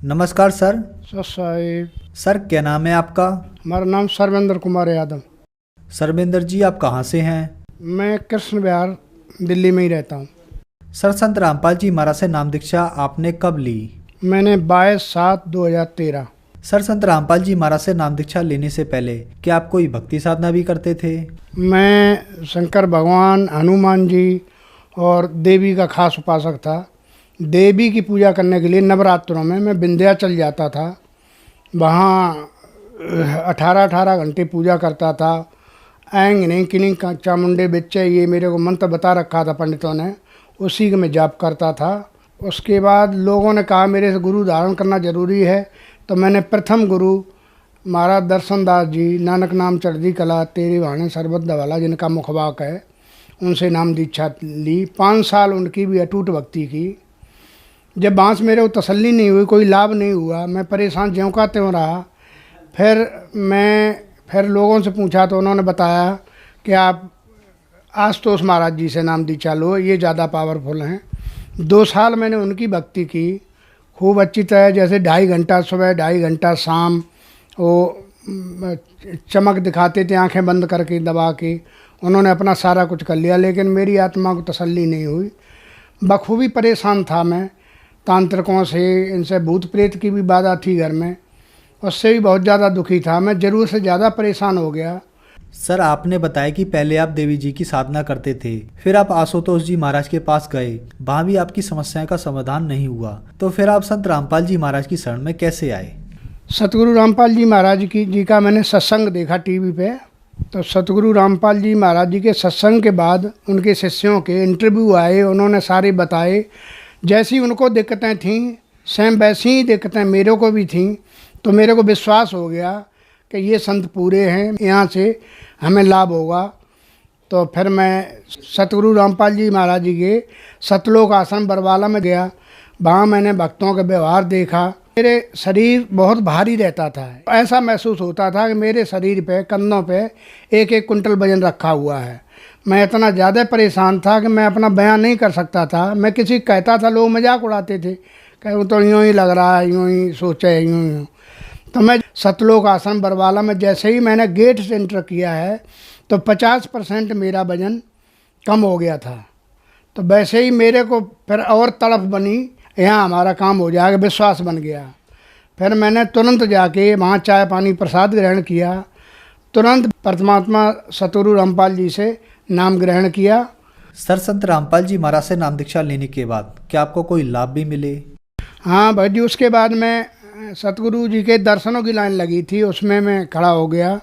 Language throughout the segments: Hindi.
नमस्कार सर। साहिब। सर क्या नाम है आपका? हमारा नाम सर्वेंद्र कुमार यादव। सर्वेंद्र जी आप कहाँ से हैं? मैं कृष्ण विहार दिल्ली में ही रहता हूँ। सर संत रामपाल जी महाराज से नाम दीक्षा आपने कब ली? मैंने 22/7/2013। सर संत रामपाल जी महाराज से नाम दीक्षा लेने से पहले क्या आप कोई भक्ति साधना भी करते थे? मैं शंकर भगवान, हनुमान जी और देवी का खास उपासक था। देवी की पूजा करने के लिए नवरात्रों में मैं विंध्याचल जाता था। वहाँ 18-18 घंटे पूजा करता था। ऐंग नहीं किनिंग चामुंडे बिच्चे, ये मेरे को मंत्र बता रखा था पंडितों ने, उसी का मैं जाप करता था। उसके बाद लोगों ने कहा मेरे से गुरु धारण करना जरूरी है, तो मैंने प्रथम गुरु महाराज दर्शन दास जी, नानक नाम चढ़दी कला तेरे वाणे सरबत दवाला, जिनका मुखवाक है, उनसे नाम दीक्षा ली। 5 साल उनकी भी अटूट भक्ति की। जब बांस मेरे को तसल्ली नहीं हुई, कोई लाभ नहीं हुआ, मैं परेशान ज्यों का त्यों रहा। फिर लोगों से पूछा तो उन्होंने बताया कि आप आशुतोष महाराज जी से नाम दीक्षा लो, ये ज़्यादा पावरफुल हैं। 2 साल मैंने उनकी भक्ति की खूब अच्छी तरह, जैसे 2.5 घंटा सुबह, 2.5 घंटा शाम। वो चमक दिखाते थे आंखें बंद करके दबा के। उन्होंने अपना सारा कुछ कर लिया, लेकिन मेरी आत्मा को तसल्ली नहीं हुई। बखूबी परेशान था मैं तांत्रिकों से, इनसे भूत प्रेत की भी बाधा थी घर में, उससे भी बहुत ज़्यादा दुखी था मैं। ज़रूर से ज़्यादा परेशान हो गया। सर आपने बताया कि पहले आप देवी जी की साधना करते थे, फिर आप आशुतोष जी महाराज के पास गए, वहाँ भी आपकी समस्याओं का समाधान नहीं हुआ, तो फिर आप संत रामपाल जी महाराज की शरण में कैसे आए? सतगुरु रामपाल जी महाराज जी का मैंने सत्संग देखा टीवी पे। तो सतगुरु रामपाल जी महाराज जी के सत्संग के बाद उनके शिष्यों के इंटरव्यू आए, उन्होंने सारे बताए। जैसी उनको दिक्कतें थीं सेम वैसी ही दिक्कतें मेरे को भी थीं। तो मेरे को विश्वास हो गया कि ये संत पूरे हैं, यहाँ से हमें लाभ होगा। तो फिर मैं सतगुरु रामपाल जी महाराज जी के सतलोक आश्रम बरवाला में गया। वहाँ मैंने भक्तों का व्यवहार देखा। मेरे शरीर बहुत भारी रहता था, ऐसा महसूस होता था कि मेरे शरीर पे, कंधों पे 1-1 कुंटल वजन रखा हुआ है। मैं इतना ज़्यादा परेशान था कि मैं अपना बयान नहीं कर सकता था। मैं किसी को कहता था, लोग मजाक उड़ाते थे कि वो तो यूँ ही लग रहा है, यूँ ही सोचे, यूँ। तो मैं सतलोक आश्रम बरवाला में जैसे ही मैंने गेट से एंटर किया है, तो 50% मेरा वजन कम हो गया था। तो वैसे ही मेरे को फिर और तड़प बनी, यहाँ हमारा काम हो जाएगा, विश्वास बन गया। फिर मैंने तुरंत जाके वहाँ चाय पानी प्रसाद ग्रहण किया। तुरंत परमात्मा सतगुरु रामपाल जी से नाम ग्रहण किया। सर संत रामपाल जी महाराज से नाम दीक्षा लेने के बाद क्या आपको कोई लाभ भी मिले? हाँ भाई जी, उसके बाद मैं सतगुरु जी के दर्शनों की लाइन लगी थी, उसमें मैं खड़ा हो गया।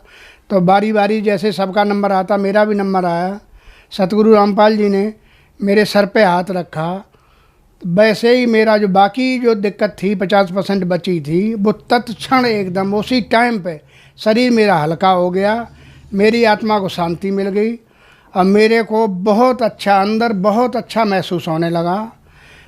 तो बारी बारी जैसे सबका नंबर आता, मेरा भी नंबर आया। सतगुरु रामपाल जी ने मेरे सर पे हाथ रखा। वैसे ही मेरा जो बाकी जो दिक्कत थी 50% बची थी, वो तत्क्षण एकदम उसी टाइम पे शरीर मेरा हल्का हो गया। मेरी आत्मा को शांति मिल गई। अब मेरे को बहुत अच्छा, अंदर बहुत अच्छा महसूस होने लगा।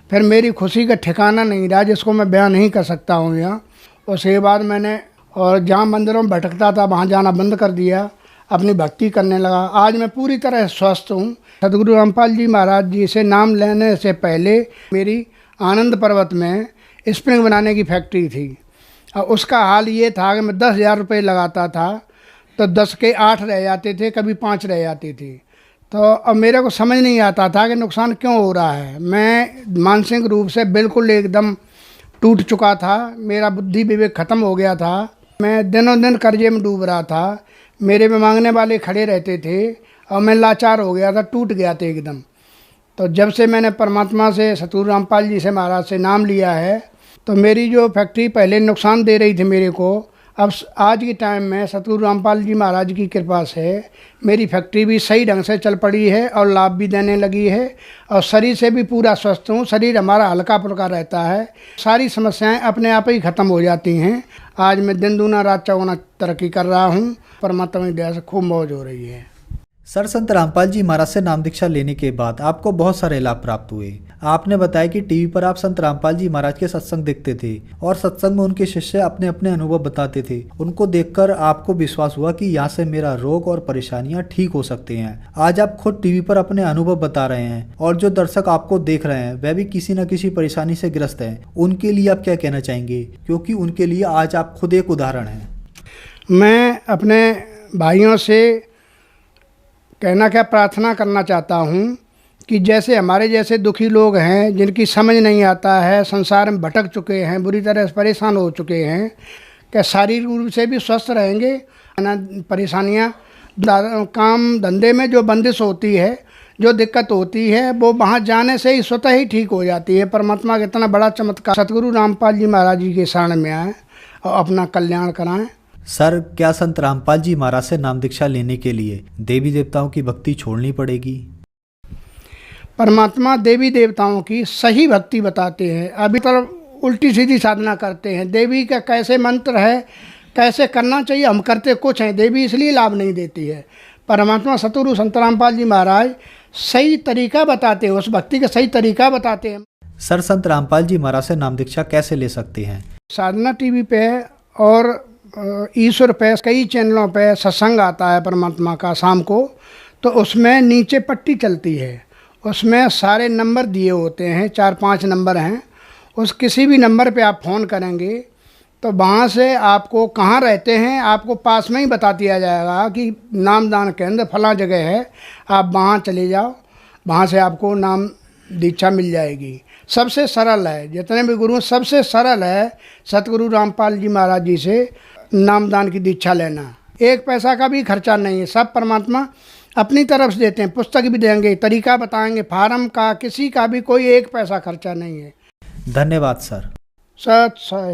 फिर मेरी खुशी का ठिकाना नहीं रहा, जिसको मैं बयान नहीं कर सकता हूँ यहाँ। उसके बाद मैंने और जहाँ मंदिरों में भटकता था वहाँ जाना बंद कर दिया, अपनी भक्ति करने लगा। आज मैं पूरी तरह स्वस्थ हूँ। सतगुरु रामपाल जी महाराज जी से नाम लेने से पहले मेरी आनंद पर्वत में स्प्रिंग बनाने की फैक्ट्री थी। और उसका हाल ये था कि मैं 10,000 रुपये लगाता था, तो 10 के 8 रह जाते थे, कभी 5 रह जाती थी। तो अब मेरे को समझ नहीं आता था कि नुकसान क्यों हो रहा है। मैं मानसिक रूप से बिल्कुल एकदम टूट चुका था। मेरा बुद्धि विवेक ख़त्म हो गया था। मैं दिनों दिन कर्जे में डूब रहा था। मेरे में मांगने वाले खड़े रहते थे और मैं लाचार हो गया था, टूट गया था एकदम। तो जब से मैंने परमात्मा से, सतगुरु रामपाल जी से महाराज से नाम लिया है, तो मेरी जो फैक्ट्री पहले नुकसान दे रही थी मेरे को, अब आज के टाइम में सतगुरु रामपाल जी महाराज की कृपा से मेरी फैक्ट्री भी सही ढंग से चल पड़ी है और लाभ भी देने लगी है। और शरीर से भी पूरा स्वस्थ हूँ। शरीर हमारा हल्का फुल्का रहता है। सारी समस्याएं अपने आप ही ख़त्म हो जाती हैं। आज मैं दिन दूना रात चौगुना तरक्की कर रहा हूँ। परमात्मा की दया से खूब मौज हो रही है। सर संत रामपाल जी महाराज से नाम दीक्षा लेने के बाद आपको बहुत सारे लाभ प्राप्त हुए। आपने बताया कि टीवी पर आप संत रामपाल जी महाराज के सत्संग देखते थे और सत्संग में उनके शिष्य अपने अपने अनुभव बताते थे। उनको देखकर आपको विश्वास हुआ कि यहाँ से मेरा रोग और परेशानियां ठीक हो सकते हैं। आज आप खुद टीवी पर अपने अनुभव बता रहे हैं और जो दर्शक आपको देख रहे हैं वह भी किसी न किसी परेशानी से ग्रस्त है। उनके लिए आप क्या कहना चाहेंगे, क्योंकि उनके लिए आज आप खुद एक उदाहरण हैं। मैं अपने भाइयों से कहना क्या प्रार्थना करना चाहता हूँ कि जैसे हमारे जैसे दुखी लोग हैं जिनकी समझ नहीं आता है, संसार में भटक चुके हैं, बुरी तरह से परेशान हो चुके हैं, क्या शारीरिक रूप से भी स्वस्थ रहेंगे। परेशानियाँ काम धंधे में जो बंदिश होती है, जो दिक्कत होती है, वो वहाँ जाने से ही स्वतः ही ठीक हो जाती है। परमात्मा का इतना बड़ा चमत्कार। सतगुरु रामपाल जी महाराज जी के शरण में आए और अपना कल्याण कराएं। सर, क्या संत रामपाल जी महाराज से नाम दीक्षा लेने के लिए देवी देवताओं की भक्ति छोड़नी पड़ेगी? परमात्मा देवी देवताओं की सही भक्ति बताते हैं। अभी तरफ उल्टी सीधी साधना करते हैं। देवी का कैसे मंत्र है, कैसे करना चाहिए, हम करते कुछ हैं। देवी इसलिए लाभ नहीं देती है। परमात्मा सतगुरु संत रामपाल जी महाराज सही तरीका बताते हैं, उस भक्ति का सही तरीका बताते हैं। सर, संत रामपाल जी महाराज से नाम दीक्षा कैसे ले सकते हैं? साधना टीवी पे और ईश्वर पे कई चैनलों पे सत्संग आता है परमात्मा का शाम को, तो उसमें नीचे पट्टी चलती है, उसमें सारे नंबर दिए होते हैं, 4-5 नंबर हैं। उस किसी भी नंबर पे आप फ़ोन करेंगे तो वहाँ से आपको कहाँ रहते हैं आपको पास में ही बता दिया जाएगा कि नामदान केंद्र फला जगह है, आप वहाँ चले जाओ, वहाँ से आपको नाम दीक्षा मिल जाएगी। सबसे सरल है, जितने भी गुरु सबसे सरल है सतगुरु रामपाल जी महाराज जी से नामदान की दीक्षा लेना। 1 पैसा का भी खर्चा नहीं है, सब परमात्मा अपनी तरफ से देते हैं। पुस्तक भी देंगे, तरीका बताएंगे, फार्म का किसी का भी कोई 1 पैसा खर्चा नहीं है। धन्यवाद सर। सत